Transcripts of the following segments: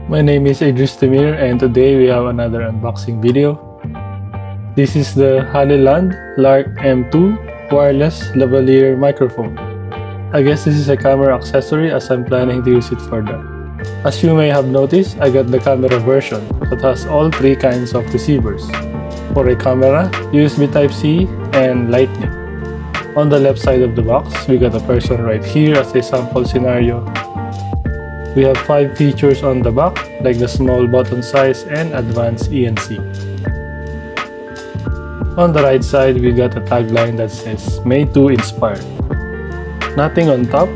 My name is Timir, and today we have another unboxing video. This is the Hollyland Lark M2 wireless lavalier microphone. I guess this is a camera accessory as I'm planning to use it for that. As you may have noticed, I got the camera version that has all three kinds of receivers. For a camera, USB Type-C, and Lightning. On the left side of the box, we got a person right here as a sample scenario. We have 5 features on the back, like the small button size and advanced ENC. On the right side, we got a tagline that says Made to Inspire. Nothing on top,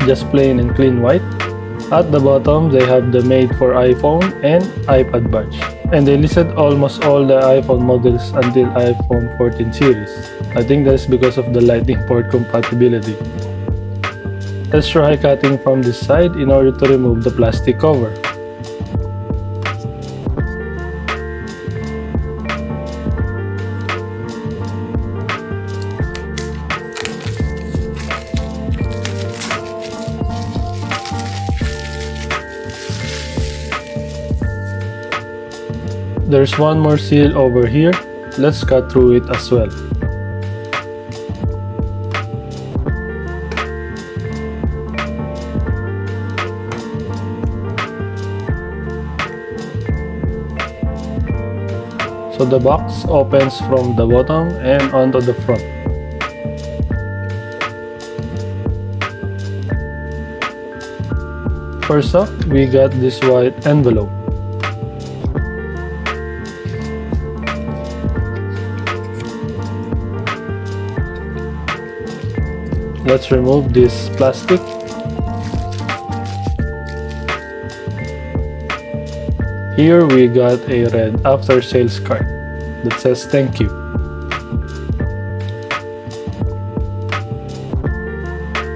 just plain and clean white. At the bottom, they have the Made for iPhone and iPad badge. And they listed almost all the iPhone models until iPhone 14 series. I think that's because of the Lightning port compatibility. Let's try cutting from this side in order to remove the plastic cover. There's one more seal over here. Let's cut through it as well. So the box opens from the bottom and onto the front. First up, we got this white envelope. Let's remove this plastic. Here we got a red after sales card that says thank you.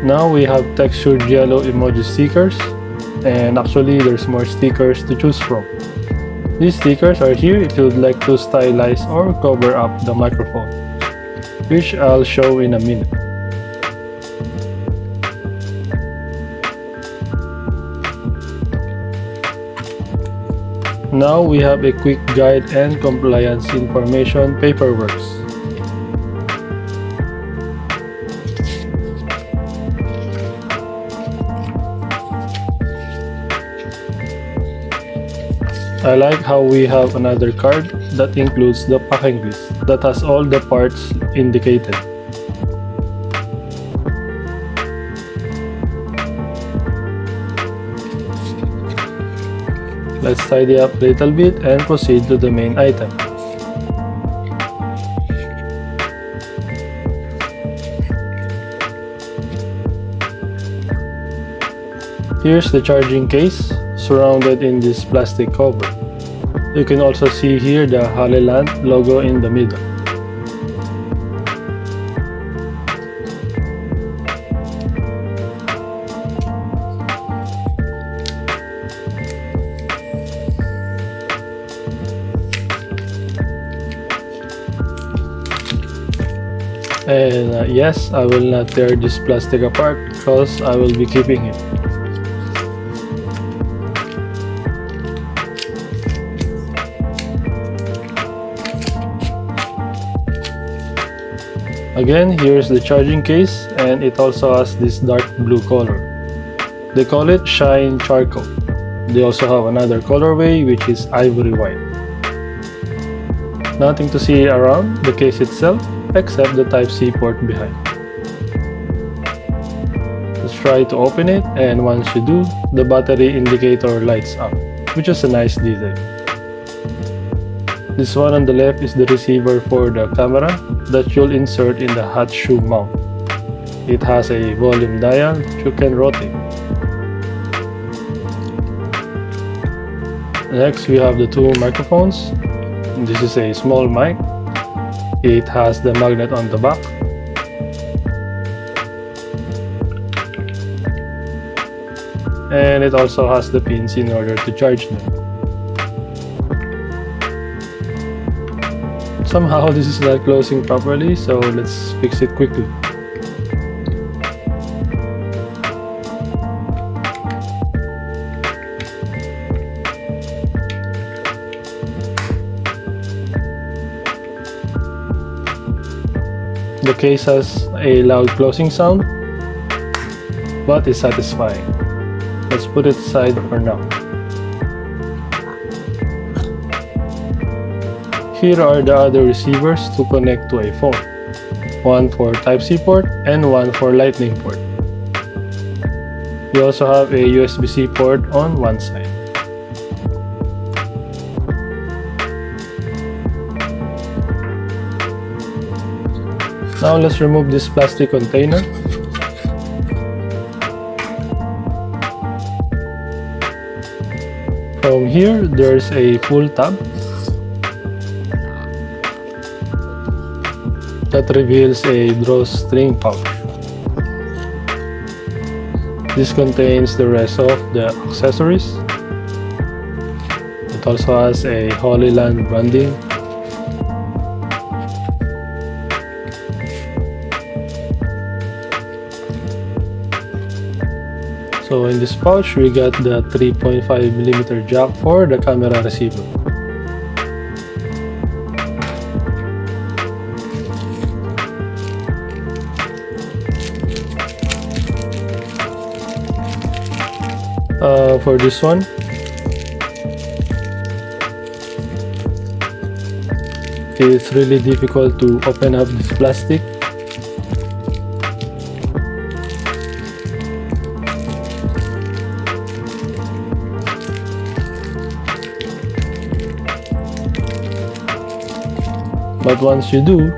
Now we have textured yellow emoji stickers, and actually there's more stickers to choose from. These stickers are here if you would like to stylize or cover up the microphone, which I'll show in a minute. Now we have a quick guide and compliance information paperwork. I like how we have another card that includes the packing list that has all the parts indicated. Let's tidy up a little bit and proceed to the main item. Here's the charging case, surrounded in this plastic cover. You can also see here the Hollyland logo in the middle. And yes, I will not tear this plastic apart because I will be keeping it. Again, here's the charging case, and it also has this dark blue color. They call it Shine Charcoal. They also have another colorway which is Ivory White. Nothing to see around the case itself, except the Type-C port behind. Let's try to open it, and once you do, the battery indicator lights up, which is a nice detail. This one on the left is the receiver for the camera that you'll insert in the hot shoe mount. It has a volume dial that you can rotate. Next, we have the 2 microphones. This is a small mic. It has the magnet on the back. And it also has the pins in order to charge them. Somehow this is not closing properly, so let's fix it quickly. The case has a loud closing sound, but is satisfying. Let's put it aside for now. Here are the other receivers to connect to a phone. One for Type-C port and one for Lightning port. You also have a USB-C port on one side. Now let's remove this plastic container. From here, there's a pull tab that reveals a drawstring pouch. This contains the rest of the accessories. It also has a Hollyland branding. So in this pouch, we got the 3.5mm jack for the camera receiver. For this one, it's really difficult to open up this plastic. But once you do,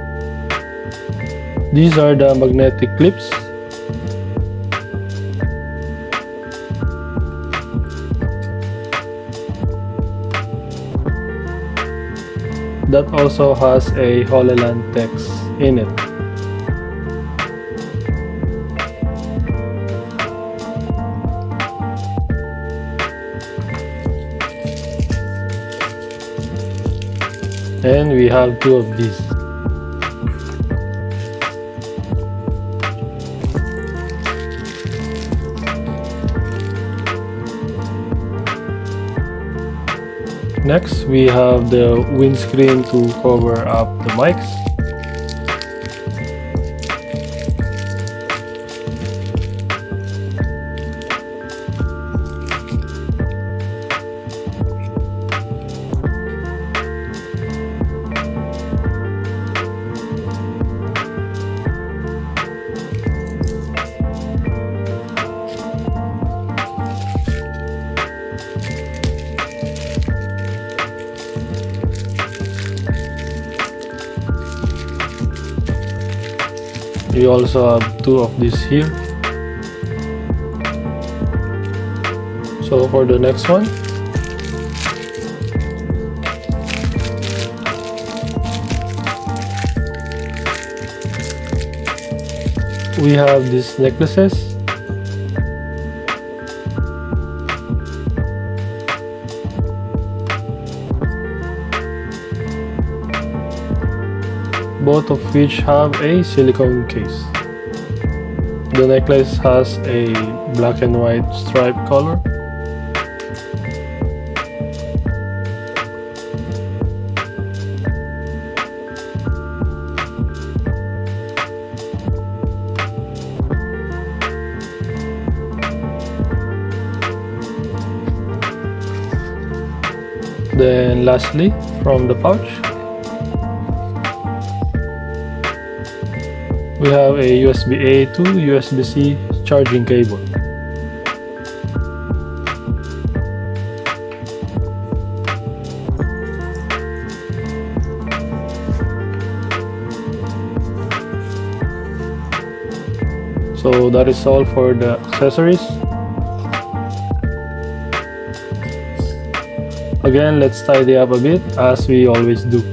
these are the magnetic clips. That also has a Hollyland text in it. And we have two of these. Next, we have the windscreen to cover up the mics. We also have two of these here. So for the next one, we have these necklaces. Both of which have a silicone case. The necklace has a black and white stripe color. Then lastly, from the pouch, we have a USB-A to USB-C charging cable. So that is all for the accessories. Again, let's tidy up a bit as we always do.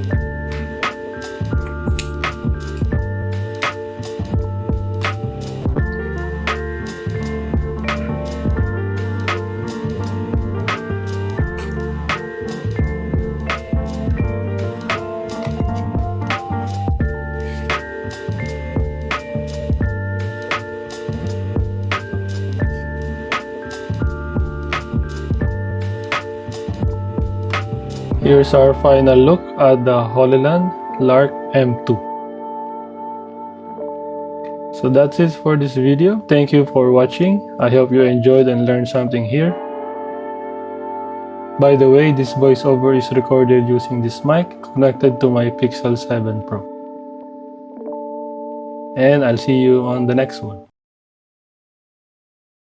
Here's our final look at the Hollyland Lark M2. So that's it for this video. Thank you for watching. I hope you enjoyed and learned something here. By the way, this voiceover is recorded using this mic connected to my Pixel 7 Pro. And I'll see you on the next one.